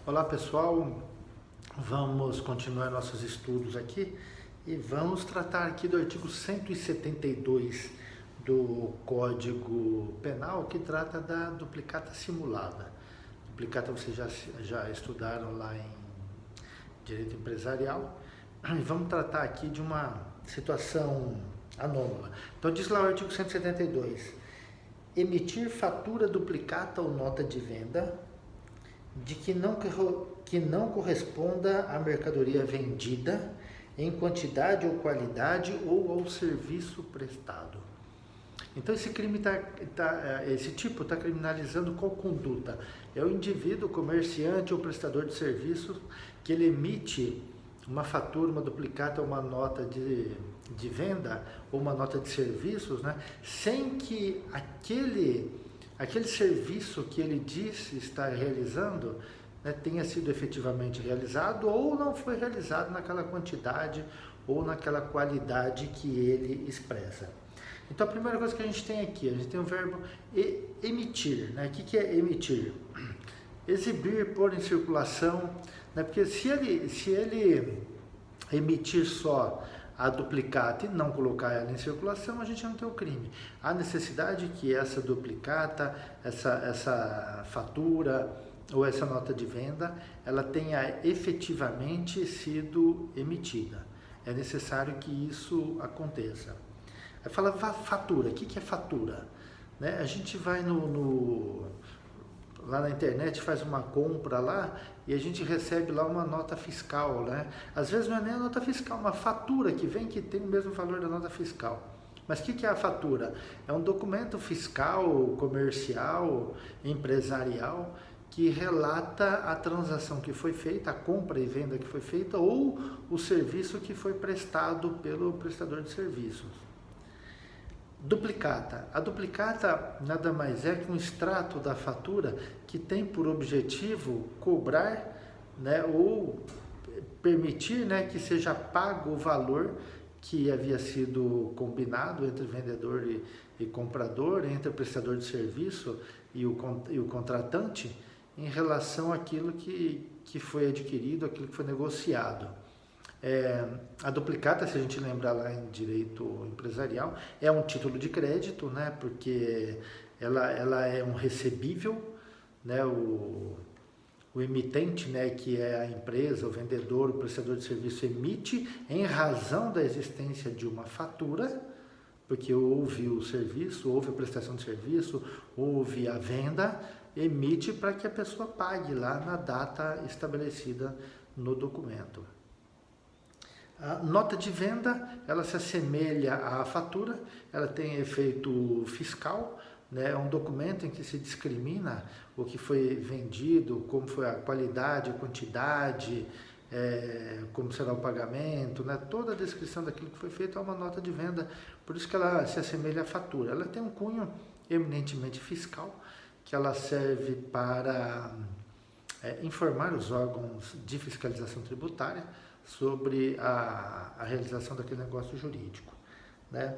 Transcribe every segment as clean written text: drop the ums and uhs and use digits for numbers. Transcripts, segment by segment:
Olá pessoal, vamos continuar nossos estudos aqui e vamos tratar aqui do artigo 172 do Código Penal, que trata da duplicata simulada. Duplicata vocês já estudaram lá em Direito Empresarial, e vamos tratar aqui de uma situação anômala. Então diz lá o artigo 172, emitir fatura duplicata ou nota de venda de que não corresponda à mercadoria vendida em quantidade ou qualidade ou ao serviço prestado. Então esse crime esse tipo está criminalizando qual conduta? É o indivíduo, comerciante ou prestador de serviços que ele emite uma fatura, uma duplicata, uma nota de venda ou uma nota de serviços, né, sem que aquele serviço que ele disse estar realizando, né, tenha sido efetivamente realizado ou não foi realizado naquela quantidade ou naquela qualidade que ele expressa. Então a primeira coisa que a gente tem aqui, a gente tem o verbo emitir, né? O que é emitir? Exibir, pôr em circulação, né? Porque se ele emitir só a duplicata e não colocar ela em circulação, a gente não tem o crime. Há necessidade que essa duplicata, essa fatura ou essa nota de venda, ela tenha efetivamente sido emitida. É necessário que isso aconteça. Aí fala fatura. O que é fatura? Né? A gente vai lá na internet, faz uma compra lá e a gente recebe lá uma nota fiscal, né? Às vezes não é nem a nota fiscal, uma fatura que vem que tem o mesmo valor da nota fiscal. Mas o que é a fatura? É um documento fiscal, comercial, empresarial, que relata a transação que foi feita, a compra e venda que foi feita ou o serviço que foi prestado pelo prestador de serviços. Duplicata. A duplicata nada mais é que um extrato da fatura que tem por objetivo cobrar, né, ou permitir, né, que seja pago o valor que havia sido combinado entre vendedor e comprador, entre o prestador de serviço e o contratante, em relação àquilo que foi adquirido, aquilo que foi negociado. A duplicata, se a gente lembrar lá em direito empresarial, é um título de crédito, né, porque ela é um recebível, né, o emitente, né, que é a empresa, o vendedor, o prestador de serviço emite em razão da existência de uma fatura, porque houve o serviço, houve a prestação de serviço, houve a venda, emite para que a pessoa pague lá na data estabelecida no documento. A nota de venda, ela se assemelha à fatura, ela tem efeito fiscal, né? É um documento em que se discrimina o que foi vendido, como foi a qualidade, a quantidade, como será o pagamento, né? Toda a descrição daquilo que foi feito é uma nota de venda, por isso que ela se assemelha à fatura. Ela tem um cunho eminentemente fiscal, que ela serve para informar os órgãos de fiscalização tributária sobre a realização daquele negócio jurídico, né?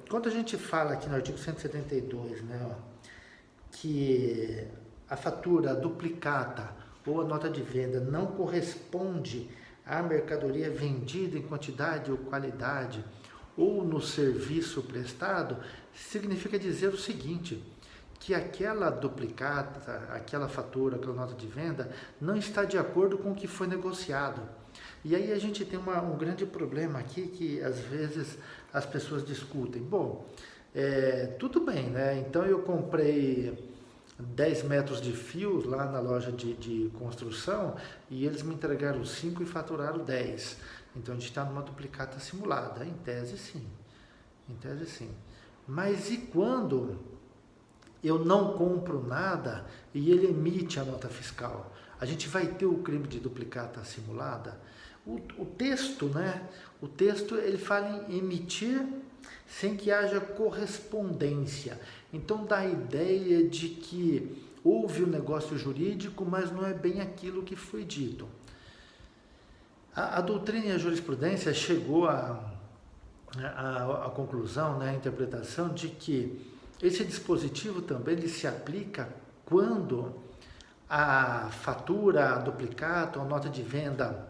Quando a gente fala aqui no artigo 172, né, que a fatura duplicata ou a nota de venda não corresponde à mercadoria vendida em quantidade ou qualidade ou no serviço prestado, significa dizer o seguinte, que aquela duplicata, aquela fatura, aquela nota de venda não está de acordo com o que foi negociado. E aí a gente tem um grande problema aqui que às vezes as pessoas discutem. Bom, tudo bem, né? Então eu comprei 10 metros de fios lá na loja de construção e eles me entregaram 5 e faturaram 10. Então a gente está numa duplicata simulada. Em tese sim. Em tese sim. Mas e quando eu não compro nada e ele emite a nota fiscal? A gente vai ter o crime de duplicata simulada? O texto, né? O texto ele fala em emitir sem que haja correspondência. Então dá a ideia de que houve o negócio jurídico, mas não é bem aquilo que foi dito. A doutrina e a jurisprudência chegou à conclusão, né, a interpretação de que esse dispositivo também ele se aplica quando a fatura, a duplicata ou nota de venda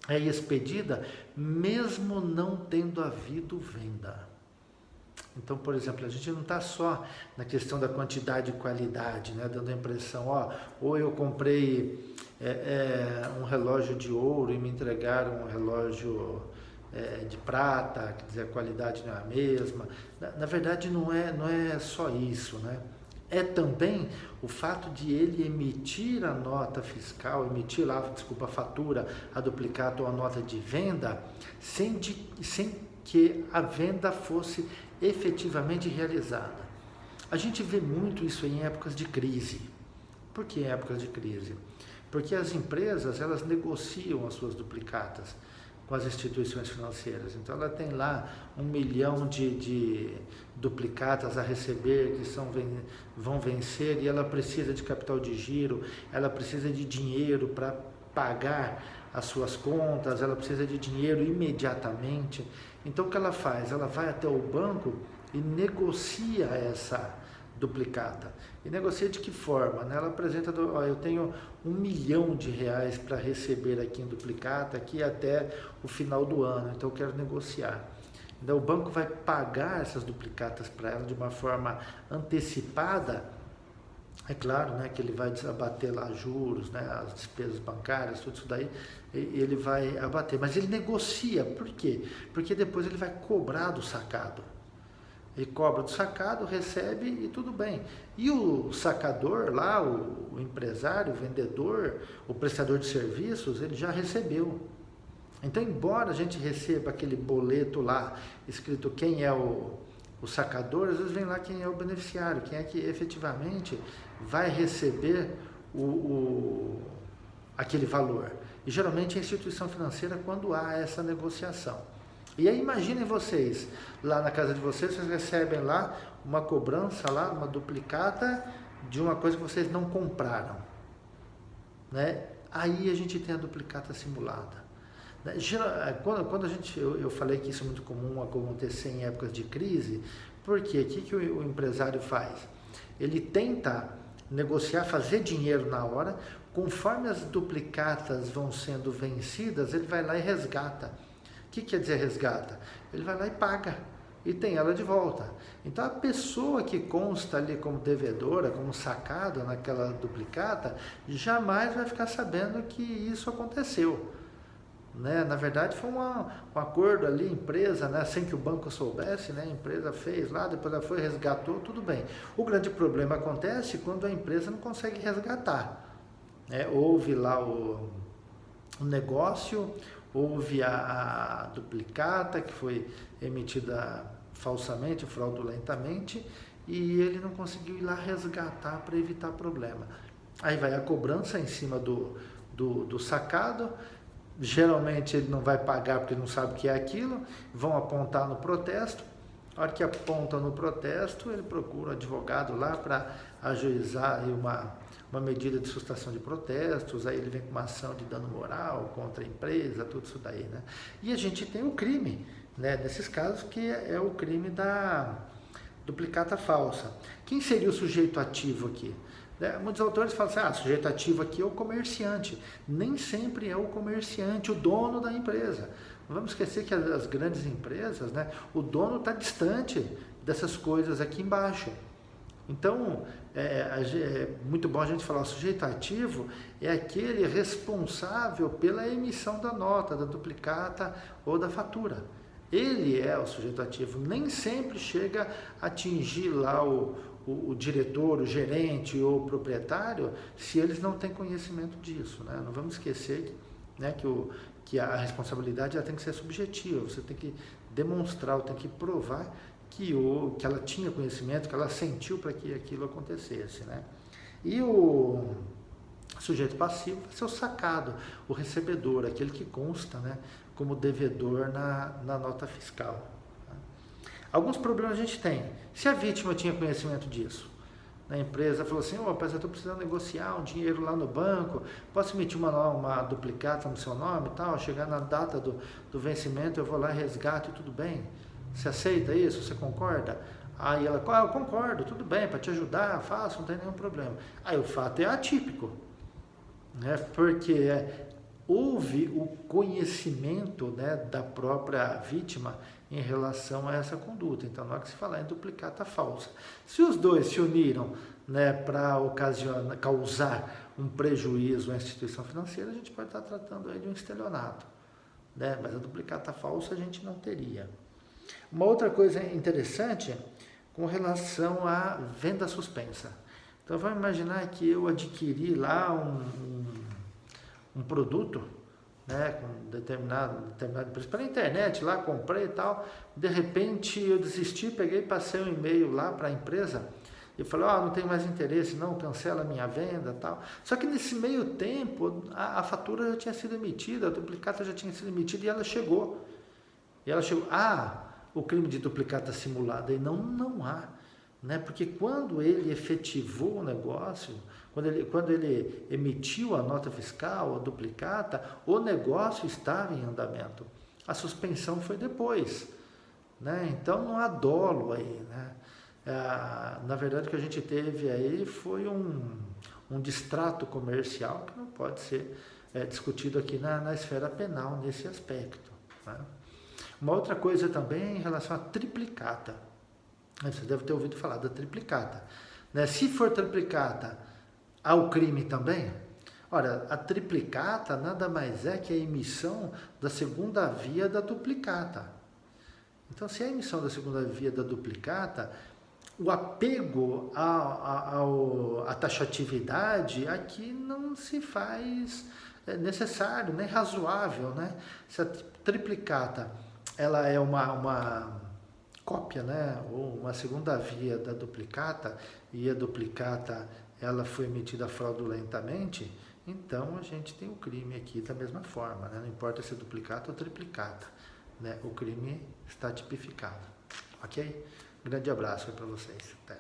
é expedida, mesmo não tendo havido venda. Então, por exemplo, a gente não está só na questão da quantidade e qualidade, né, dando a impressão, ou eu comprei um relógio de ouro e me entregaram um relógio de prata, quer dizer, a qualidade não é a mesma. Na verdade, não é só isso, né? É também o fato de ele emitir a nota fiscal, emitir lá, desculpa, a fatura, a duplicata ou a nota de venda, sem que a venda fosse efetivamente realizada. A gente vê muito isso em épocas de crise. Por que em épocas de crise? Porque as empresas, elas negociam as suas duplicatas com as instituições financeiras. Então, ela tem lá 1 milhão de duplicatas a receber que vão vencer e ela precisa de capital de giro, ela precisa de dinheiro para pagar as suas contas, ela precisa de dinheiro imediatamente. Então, o que ela faz? Ela vai até o banco e negocia essa duplicata. E negocia de que forma? Né? Ela apresenta, eu tenho 1 milhão de reais para receber aqui em duplicata, aqui até o final do ano, então eu quero negociar. Então o banco vai pagar essas duplicatas para ela de uma forma antecipada. É claro, né, que ele vai abater lá juros, né, as despesas bancárias, tudo isso daí, ele vai abater. Mas ele negocia, por quê? Porque depois ele vai cobrar do sacado. Ele cobra do sacado, recebe e tudo bem. E o sacador lá, o empresário, o vendedor, o prestador de serviços, ele já recebeu. Então, embora a gente receba aquele boleto lá, escrito quem é o sacador, às vezes vem lá quem é o beneficiário, quem é que efetivamente vai receber aquele valor. E geralmente a instituição financeira quando há essa negociação. E aí imaginem vocês, lá na casa de vocês recebem lá uma cobrança, lá uma duplicata de uma coisa que vocês não compraram. Né? Aí a gente tem a duplicata simulada. Né? Quando eu falei que isso é muito comum acontecer em épocas de crise, por quê? O que o empresário faz? Ele tenta negociar, fazer dinheiro na hora, conforme as duplicatas vão sendo vencidas, ele vai lá e resgata. O que quer dizer resgata? Ele vai lá e paga e tem ela de volta. Então a pessoa que consta ali como devedora, como sacada naquela duplicata, jamais vai ficar sabendo que isso aconteceu. Né? Na verdade foi um acordo ali, empresa, né? Sem que o banco soubesse, né? A empresa fez lá, depois ela foi, resgatou, tudo bem. O grande problema acontece quando a empresa não consegue resgatar. Né? Houve lá o negócio, houve a duplicata que foi emitida falsamente, fraudulentamente, e ele não conseguiu ir lá resgatar para evitar problema. Aí vai a cobrança em cima do sacado, geralmente ele não vai pagar porque não sabe o que é aquilo, vão apontar no protesto, a hora que apontam no protesto, ele procura um advogado lá para ajuizar aí uma medida de sustação de protestos, aí ele vem com uma ação de dano moral contra a empresa, tudo isso daí, né? E a gente tem o crime, né? Nesses casos, que é o crime da duplicata falsa. Quem seria o sujeito ativo aqui? Né? Muitos autores falam assim, sujeito ativo aqui é o comerciante. Nem sempre é o comerciante, o dono da empresa. Não vamos esquecer que as grandes empresas, né, o dono está distante dessas coisas aqui embaixo. Então, é muito bom a gente falar, o sujeito ativo é aquele responsável pela emissão da nota, da duplicata ou da fatura. Ele é o sujeito ativo, nem sempre chega a atingir lá o diretor, o gerente ou o proprietário, se eles não têm conhecimento disso. Né? Não vamos esquecer né, que a responsabilidade ela tem que ser subjetiva, você tem que demonstrar, tem que provar que ela tinha conhecimento, que ela sentiu para que aquilo acontecesse. Né? E o sujeito passivo vai ser o sacado, o recebedor, aquele que consta, né, como devedor na nota fiscal. Alguns problemas a gente tem. Se a vítima tinha conhecimento disso, a empresa falou assim, rapaz, eu estou precisando negociar um dinheiro lá no banco, posso emitir uma duplicata no seu nome e tal, chegar na data do vencimento, eu vou lá e resgato e tudo bem. Você aceita isso? Você concorda? Aí ela, eu concordo, tudo bem, para te ajudar, faço, não tem nenhum problema. Aí o fato é atípico. né? Porque houve o conhecimento, né, da própria vítima em relação a essa conduta. Então, na hora que se falar em duplicata falsa, se os dois se uniram, né, para causar um prejuízo à instituição financeira, a gente pode estar tratando aí de um estelionato, né? Mas a duplicata falsa a gente não teria. Uma outra coisa interessante com relação à venda suspensa. Então, vamos imaginar que eu adquiri lá um produto, né, com determinado preço pela internet, lá comprei e tal, de repente eu desisti, peguei, passei um e-mail lá para a empresa e falei, não tenho mais interesse, não, cancela a minha venda e tal. Só que nesse meio tempo a fatura já tinha sido emitida, a duplicata já tinha sido emitida e ela chegou. O crime de duplicata simulada, e não há, né? Porque quando ele efetivou o negócio, quando ele emitiu a nota fiscal, a duplicata, o negócio estava em andamento. A suspensão foi depois, né? Então não há dolo aí, né? Na verdade, o que a gente teve aí foi um distrato comercial que não pode ser discutido aqui na esfera penal nesse aspecto, né? Uma outra coisa também em relação à triplicata. Você deve ter ouvido falar da triplicata, né? Se for triplicata, há o crime também? Ora, a triplicata nada mais é que a emissão da segunda via da duplicata. Então, se é a emissão da segunda via da duplicata, o apego à taxatividade aqui não se faz necessário, nem razoável, né? Se a triplicata ela é uma cópia, né, ou uma segunda via da duplicata, e a duplicata ela foi emitida fraudulentamente, então a gente tem o crime aqui da mesma forma, né? Não importa se é duplicata ou triplicata, né? O crime está tipificado, ok? Grande abraço para vocês, até.